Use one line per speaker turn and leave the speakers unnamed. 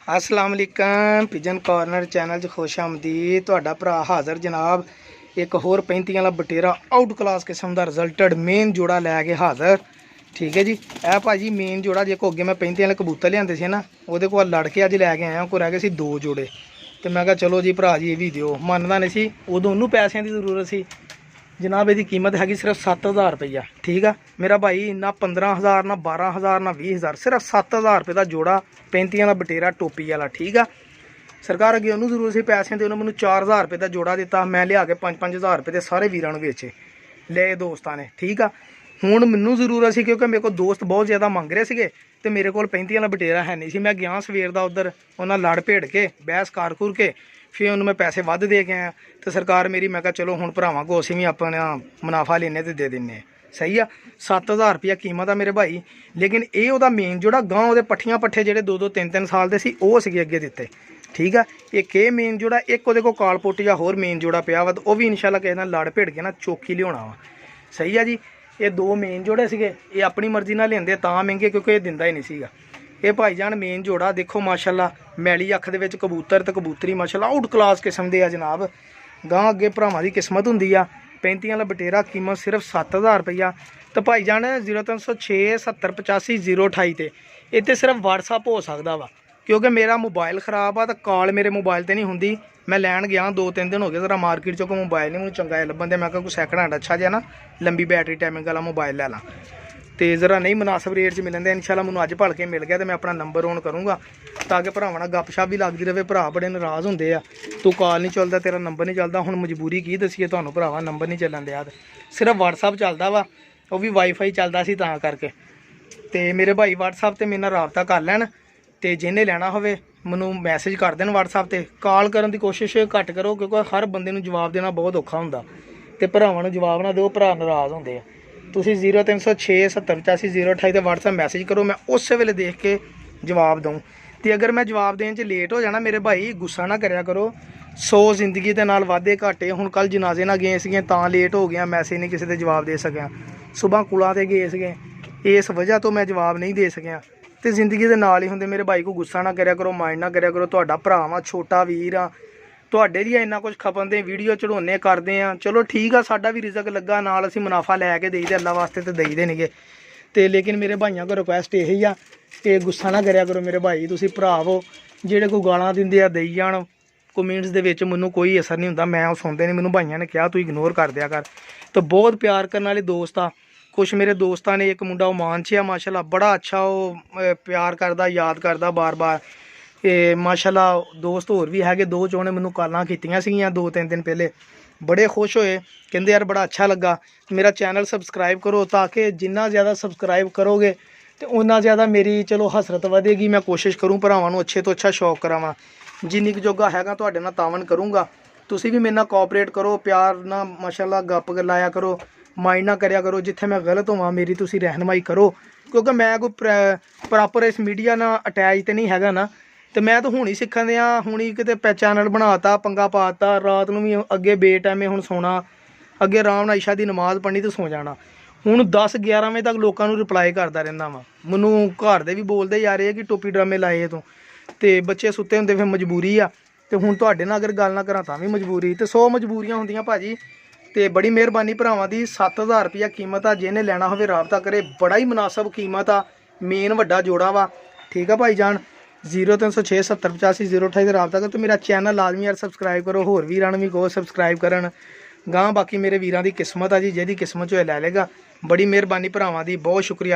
अस्सलाम वालेकुम pigeon corner channel खुश आमदीद। तुहाडा भरा हाज़र जनाब एक होर 35 वाला बटेरा आउट क्लास किस्म का रिजल्टेड मेन जोड़ा लैके हाज़र। ठीक है जी, यह भाजी मेन जोड़ा जो अगे मैं 35 वाले कबूतर लियाते थे ना, वो को लड़के अज लैके आया को रह गए सी 2 जोड़े। तो मैं कहा चलो जी भरा जी ये भी दिओ, मनदा नहीं सी। उदों उन्होंने पैसों की जरूरत सी जनाब। इसकी कीमत हैगी सिर्फ 7000 रुपया। ठीक है मेरा भाई, ना 15000 ना 12000 ना 20000, सिर्फ 7000 रुपये का जोड़ा 35 वाला बटेरा टोपी वाला। ठीक है सरकार अगे उन्होंने जरूरत से पैसे तो उन्होंने मैंने 4000 रुपये का जोड़ा दिता, मैं लिया के 5-5000 रुपये के सारे वीरों बेचे ले दोस्तों ने। ठीक है हुण मैनू जरूरत सी क्योंकि मेरे को दोस्त बहुत ज़्यादा मंग रहे थे, तो मेरे को 35 वाला बटेरा है नहीं सी। मैं गया सवेर का उधर, उन्हें लड़ भेड़ के बहस कर घुर के फिर उन्होंने मैं पैसे वध दे के आया। तो सरकार मेरी मैं कहा चलो हुण भरावां को असीं भी अपना मुनाफा लेने तो दे दें। सही है 7000 रुपया कीमत है मेरे भाई। लेकिन ये वह मेन जोड़ा गाँव के पट्ठियां पट्ठे जो 2-3 साल के सी वो सी अगे दिते। ठीक है एक ये मेन जोड़ा, एक वो कालपुट या होर मेन जोड़ा पिया वा, वो भी इंशाल्लाह किसी लड़ भेड़ के ना चौकी लिया वा। सही है जी, ये 2 मेन जोड़े से ये अपनी मर्जी ना लेंदे तां महंगे क्योंकि ये दिंदा ही नहीं सीगा। ये भाईजान मेन जोड़ा देखो माशाल्लाह मैली अख दे कबूतर तो कबूतरी माशाल्लाह आउट क्लास किस्म के आ जनाब। गां अगे भरावां की किस्मत हुंदी आ। 35 वाला बटेरा कीमत सिर्फ 7000 रुपया। तो भाईजान 0306 70 85 028 ते इत्थे सिर्फ व्हाट्सअप हो सकता वा क्योंकि मेरा मोबाइल खराब आ। तो कॉल मेरे मोबाइल ते नहीं हुंदी। मैं लैन गया 2-3 दिन हो गए जरा मार्केट चो कोई मोबाइल नहीं मैं चंगा लभन दे। मैं कोई सैकंड हैंड अच्छा जहा ना लंबी बैटरी टाइमिंग वाला मोबाइल लै ला, तो ज़रा नहीं मुनासिब रेट से मिलन दे। इंशाल्लाह मैनूं अज भल के मिल गया तो मैं अपना नंबर ऑन करूँगा ताकि भरावां नाल गपशप भी लगती रहे। भरा बड़े नाराज़ होंदे आ, तू कॉल नहीं चलता, तेरा नंबर नहीं चलता। हुण मजबूरी की दसीए तुहानूं भरावा, नंबर नहीं चलन दिया, सिर्फ व्हाट्सअप चलता वा, वो भी वाईफाई चलता सी तां करके। तो मेरे भाई व्हाट्सअप ते मेरे नाल राबता कर लैन, तो जिन्हें लैना होवे मैनूं मैसेज कर देन व्हाट्सअप ते। कॉल करन दी कोशिश घट करो क्योंकि हर बंदे नूं जवाब देना बहुत औखा हुंदा, ते भरावां नूं जवाब ना दो, भरा नाराज़ होंदे आ। तुसीं 0306 70 85 028 ते व्हाट्सअप मैसेज करो, मैं उस वेले देख के जवाब दूँ। तो अगर मैं जवाब देने च लेट हो जाना मेरे भाई गुस्सा ना करया करो। 100 जिंदगी के नाल वाधे घाटे, हुण कल जनाजे ना गए सीगे तां लेट हो गया, मैसेज नहीं किसी दे जवाब दे सकिया। सुबह कुला ते गए सीगे, इस वजह तो मैं जवाब नहीं दे सकिया। तो जिंदगी के नाल ही हुंदे मेरे भाई को गुस्सा ना करया करो, माइंड ना करया करो। तुहाडा भरा वां, छोटा वीर आ, तुहाडे दी इन्ना कुछ खपन दे वीडियो चढ़ाने करते हैं। चलो ठीक आ, साडा भी रिजक लगा नाल असीं मुनाफा लैके देई दे अल्लाह वास्ते तो देई दे नहींगे। तो लेकिन मेरे भाइयों को रिक्वेस्ट यही आ कि गुस्सा ना करया करो मेरे भाई, तुसीं भरा हो जेह्ड़े कोई गालां दिंदे आ देई जाण। कमेंट्स दे विच मैनूं कोई असर नहीं हुंदा, मैं सुनदे नहीं। मैनूं भाइयों ने कहा तू इग्नोर कर दिया कर। तो बहुत प्यार करने वाले दोस्त आ, कुछ मेरे दोस्तों ने, एक मुंडा ओमान च आ माशाल्लाह, बड़ा अच्छा वो प्यार करदा, याद करदा बार बार। ये माशाल्लाह दोस्त होर भी है, 2 चों ने मैनूं कॉलां कीतियां सीगियां 2-3 दिन पहले, बड़े खुश होए, कहंदे यार बड़ा अच्छा लगा। मेरा चैनल सबसक्राइब करो ताकि जिन्ना ज़्यादा सबसक्राइब करोगे तो उन्ना ज़्यादा मेरी चलो हसरत वधेगी। मैं कोशिश करूँ भरावां नूं अच्छे तो अच्छा शौक करावां, जिन्नी कुछ जोगा हैगा तुहाडे नाल तावन करूँगा। तुसीं भी मेरे नाल कोऑपरेट करो, प्यार ना माशाल्लाह गप लाया करो, माइंड ना करया करो। जिथे मैं गलत होवां मेरी तुसीं रहनमाई करो, क्योंकि मैं कोई प्रॉपर इस मीडिया नाल अटैच तो नहीं हैगा ना। तो मैं तो हुणी सीखण दिया, हुणी किते चैनल बनाता, पंगा पाता, रात नूं भी अगे बे टाइमे हुण सोना, अगे आराम नाल इशा दी नमाज़ पढ़नी तो सो जाना। हुण 10-11 वजे तक लोगों को रिप्लाई करता रहिंदा वा। मैनूं घर दे भी बोलदे यार ये कि टोपी ड्रामे लाए तूं, तो बच्चे सुत्ते हुंदे फिर मजबूरी आ। तो हुण तुहाडे नाल अगर गल ना करां तां भी मजबूरी, तो 100 मजबूरियां हुंदियां भाजी। तो बड़ी मेहरबानी भरावां दी, 7000 रुपया कीमत आ, जिन्हें लैना होवे राबता करे, बड़ा ही मुनासब कीमत आ, मेन वड्डा जोड़ा वा। ठीक है भाईजान 0306 70 85 028 से राबता कर। तो मेरा चैनल लाजमी यार सबसक्राइब करो, होर वीरां नूं भी कहो सबसक्राइब करन। गां बाकी मेरे वीरां दी किस्मत आ जी, जिहदी किस्मत च लै लेगा। बड़ी मेहरबानी भरावां दी, बहुत शुक्रिया।